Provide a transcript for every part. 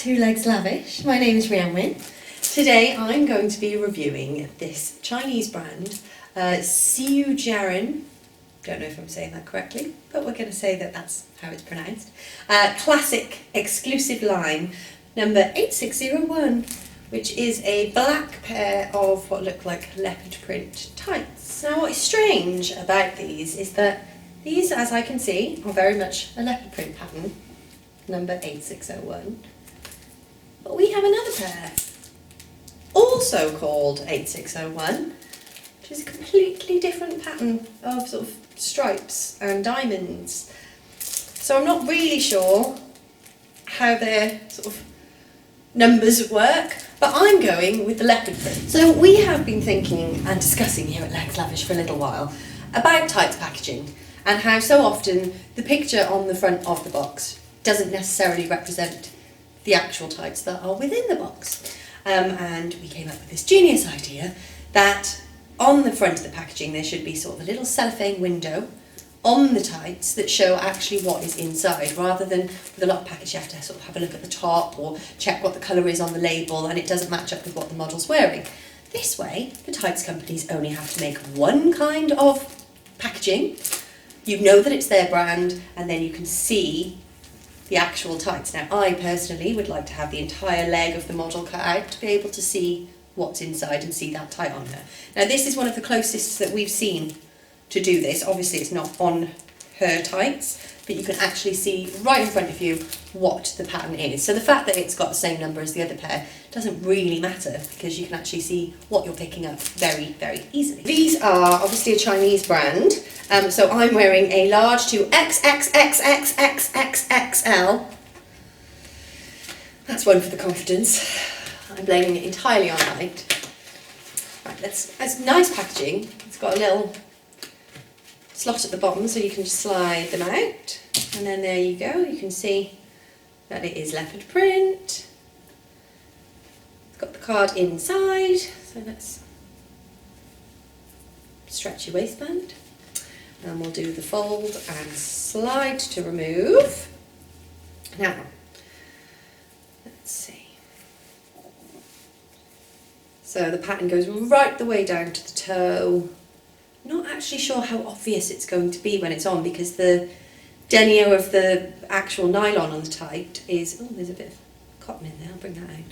to Legslavish. My name is Rhianwen. Today I'm going to be reviewing this Chinese brand, Siu, don't know if I'm saying that correctly, but we're going to say that that's how it's pronounced. Classic exclusive line number 8601, which is a black pair of what look like leopard print tights. Now what is strange about these is that these, as I can see, are very much a leopard print pattern, number 8601. But we have another pair, also called 8601, which is a completely different pattern of sort of stripes and diamonds. So I'm not really sure how their sort of numbers work, but I'm going with the leopard print. So we have been thinking and discussing here at Legslavish for a little while about tights packaging and how so often the picture on the front of the box doesn't necessarily represent the actual tights that are within the box. And we came up with this genius idea that on the front of the packaging there should be sort of a little cellophane window on the tights that show actually what is inside, rather than with a lot of packages you have to sort of have a look at the top or check what the colour is on the label and it doesn't match up with what the model's wearing. This way the tights companies only have to make one kind of packaging. You know that it's their brand and then you can see the actual tights. Now I personally would like to have the entire leg of the model cut out to be able to see what's inside and see that tight on her. Now this is one of the closest that we've seen to do this. Obviously it's not on her tights, but you can actually see right in front of you what the pattern is. So the fact that it's got the same number as the other pair doesn't really matter because you can actually see what you're picking up very, very easily. These are obviously a Chinese brand, so I'm wearing a large to XXXXXXXL. That's one for the confidence. I'm blaming it entirely on height. Right, that's nice packaging. It's got a little slot at the bottom so you can just slide them out, and then there you go, you can see that it is leopard print. It's got the card inside, so let's stretch your waistband and we'll do the fold and slide to remove. Now let's see, so the pattern goes right the way down to the toe. Not actually sure how obvious it's going to be when it's on because the denier of the actual nylon on the tight is, oh there's a bit of cotton in there, I'll bring that out.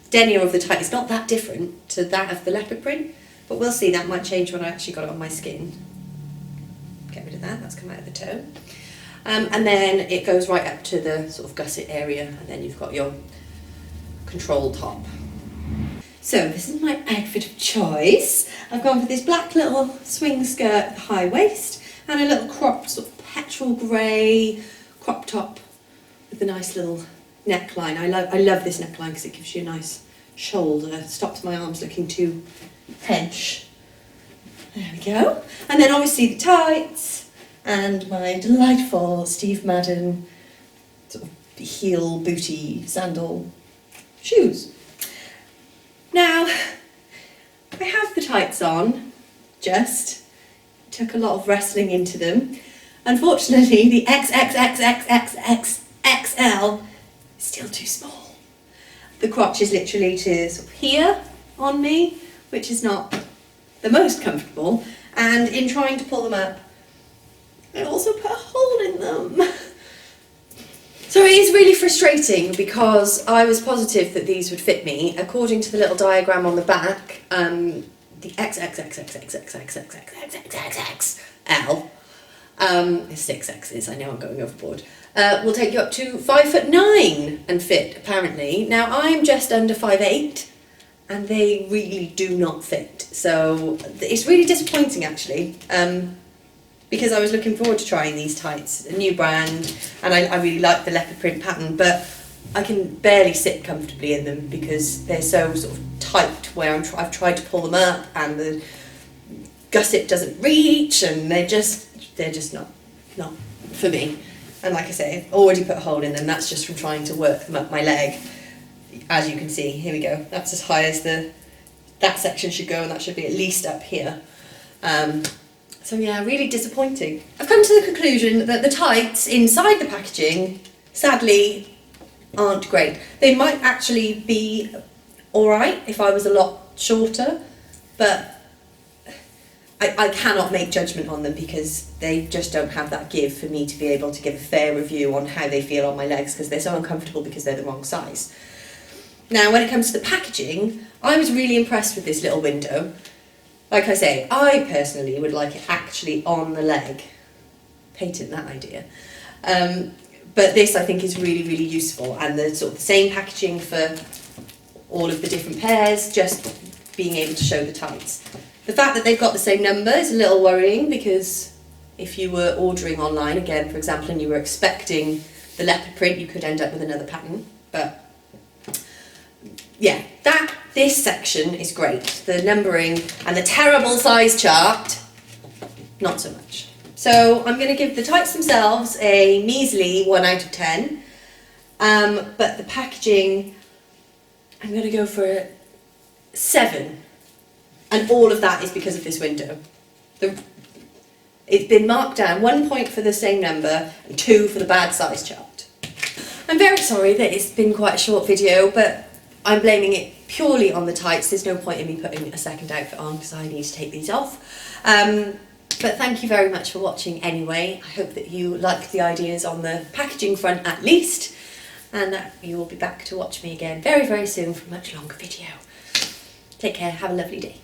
Denier of the tight is not that different to that of the leopard print, but we'll see, that might change when I actually got it on my skin. Get rid of that, that's come out of the toe. And then it goes right up to the sort of gusset area and then you've got your control top. So this is my outfit of choice. I've gone for this black little swing skirt with a high waist and a little cropped sort of petrol grey crop top with a nice little neckline. I love this neckline because it gives you a nice shoulder, stops my arms looking too hench. There we go. And then obviously the tights and my delightful Steve Madden sort of heel booty sandal shoes. Now, I have the tights on, just took a lot of wrestling into them. Unfortunately, the XXXXXXXL is still too small. The crotch is literally to sort of here on me, which is not the most comfortable. And in trying to pull them up, I also put a hole in them. So it is really frustrating because I was positive that these would fit me. According to the little diagram on the back, the XXXXXXXXXXXL is 6 X's, I know I'm going overboard, will take you up to 5'9" and fit, apparently. Now I'm just under 5'8", and they really do not fit. So it's really disappointing actually. Because I was looking forward to trying these tights, a new brand, and I really like the leopard print pattern, but I can barely sit comfortably in them because they're so sort of tight where I've tried to pull them up and the gusset doesn't reach and they're just not for me. And like I say, I've already put a hole in them, that's just from trying to work them up my leg. As you can see, here we go, that's as high as that section should go and that should be at least up here. So yeah, really disappointing. I've come to the conclusion that the tights inside the packaging, sadly, aren't great. They might actually be alright if I was a lot shorter, but I cannot make judgment on them because they just don't have that give for me to be able to give a fair review on how they feel on my legs, because they're so uncomfortable because they're the wrong size. Now, when it comes to the packaging, I was really impressed with this little window. Like I say, I personally would like it actually on the leg. Patent that idea. But this I think is really, really useful, and the sort of the same packaging for all of the different pairs, just being able to show the tights. The fact that they've got the same number is a little worrying, because if you were ordering online, again, for example, and you were expecting the leopard print, you could end up with another pattern. But yeah, this section is great. The numbering and the terrible size chart, not so much. So I'm going to give the tights themselves a measly 1 out of 10, but the packaging, I'm going to go for a 7. And all of that is because of this window. It's been marked down 1 point for the same number and 2 for the bad size chart. I'm very sorry that it's been quite a short video, but I'm blaming it purely on the tights. There's no point in me putting a second outfit on because I need to take these off. But thank you very much for watching anyway. I hope that you liked the ideas on the packaging front at least, and that you will be back to watch me again very, very soon for a much longer video. Take care, have a lovely day.